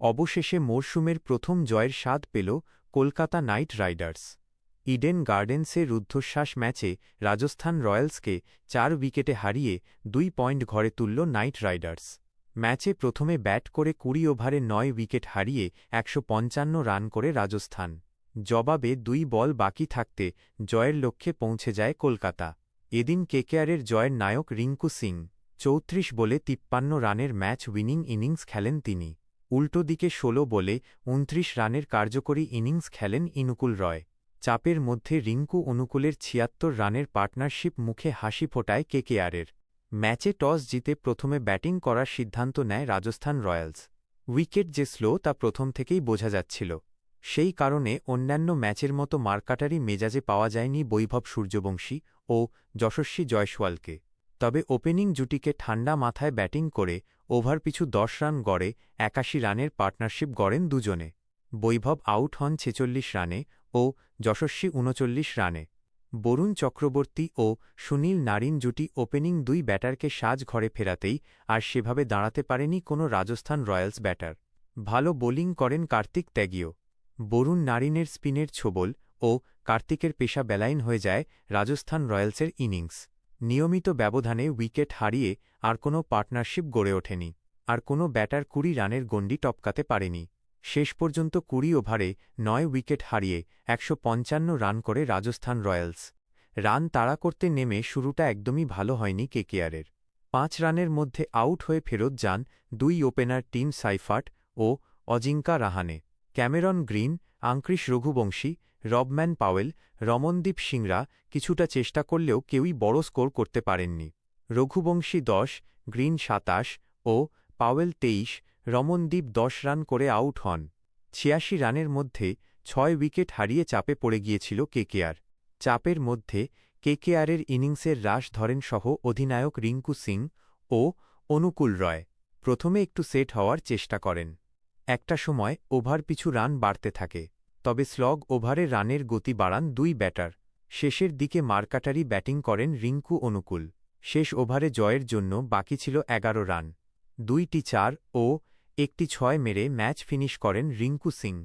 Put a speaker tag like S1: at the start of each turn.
S1: অবশেষে মরশুমের প্রথম জয়ের স্বাদ পেল কলকাতা নাইট রাইডার্স। ইডেন গার্ডেন্সে রুদ্ধশ্বাস ম্যাচে রাজস্থান রয়্যালসকে ৪ উইকেটে হারিয়ে ২ পয়েন্ট ঘরে তুলল নাইট রাইডার্স। ম্যাচে প্রথমে ব্যাট করে ২০ ওভারে ৯ উইকেট হারিয়ে ১৫৫ রান করে রাজস্থান। জবাবে ২ বল বাকি থাকতে জয়ের লক্ষ্যে পৌঁছে যায় কলকাতা। এদিন কেকেআরের জয়ের নায়ক রিঙ্কু সিং ৩৪ বলে ৫৩ রানের ম্যাচ উইনিং ইনিংস খেলেন তিনি। উল্টো দিকে ১৬ বলে ২৯ রানের কার্যকরী ইনিংস খেলেন ইনুকুল রয়। চাপের মধ্যে রিঙ্কু অনুকুলের ৭৬ রানের পার্টনারশিপ মুখে হাসি ফোটায় কেকেআরের। ম্যাচে টস জিতে প্রথমে ব্যাটিং করার সিদ্ধান্ত নেয় রাজস্থান রয়্যালস। উইকেট যে স্লো তা প্রথম থেকেই বোঝা যাচ্ছিল। সেই কারণে অন্যান্য ম্যাচের মতো মারকাটারি মেজাজে পাওয়া যায়নি বৈভব সূর্যবংশী ও যশস্বী জয়সওয়ালকে। তবে ওপেনিং জুটিকে ঠান্ডা মাথায় ব্যাটিং করে ওভার পিছু ১০ রান গড়ে ৮১ রানের পার্টনারশিপ গড়েন দুজনে। বৈভব আউট হন ৪৬ রানে ও যশস্বী ৩৯ রানে। বরুণ চক্রবর্তী ও সুনীল নারিন জুটি ওপেনিং ২ ব্যাটারকে সাজঘরে ফেরাতেই আর সেভাবে দাঁড়াতে পারেনি কোনো রাজস্থান রয়্যালস ব্যাটার। ভালো বোলিং করেন কার্তিক ত্যাগীও। বরুণ নারিনের স্পিনের ছোবল ও কার্তিকের পেশা বেলাইন হয়ে যায় রাজস্থান রয়্যালসের ইনিংস। নিয়মিত ব্যবধানে উইকেট হারিয়ে আর কোনো পার্টনারশিপ গড়ে ওঠেনি। আর কোনো ব্যাটার ২০ রানের গণ্ডি টপকাতে পারেনি। শেষ পর্যন্ত ২০ ওভারে ৯ উইকেট হারিয়ে ১৫৫ রান করে রাজস্থান রয়্যালস। রান তাড়া করতে নেমে শুরুটা একদমই ভালো হয়নি কেকেআরের। ৫ রানের মধ্যে আউট হয়ে ফেরত যান ২ ওপেনার টিম সাইফার্ট ও Ajinkya Rahane. Cameron Green, Angkrish Raghuvanshi, Rovman Powell, Ramandeep সিংরা কিছুটা চেষ্টা করলেও কেউই বড় স্কোর করতে পারেননি। রঘুবংশী ১০, গ্রিন ২৭ ও পাওয়েল ২৩, রমনদীপ ১০ রান করে আউট হন। ৮৬ রানের মধ্যে ৬ উইকেট হারিয়ে চাপে পড়ে গিয়েছিল কেকেআর। চাপের মধ্যে কেকেআরের ইনিংসের রাশ ধরেন সহ অধিনায়ক রিঙ্কু সিং ও অনুকুল রয়। প্রথমে একটু সেট হওয়ার চেষ্টা করেন। একটা সময় ওভার পিছু রান বাড়তে থাকে। তবে স্লগ ওভারে রানের গতি বাড়ান ২ ব্যাটার। শেষের দিকে মারকাটারি ব্যাটিং করেন রিঙ্কু অনুকুল। শেষ ওভারে জয়ের জন্য বাকি ছিল ১১ রান। ২টি ৪ ও একটি ৬ মেরে ম্যাচ ফিনিশ করেন রিঙ্কু সিং।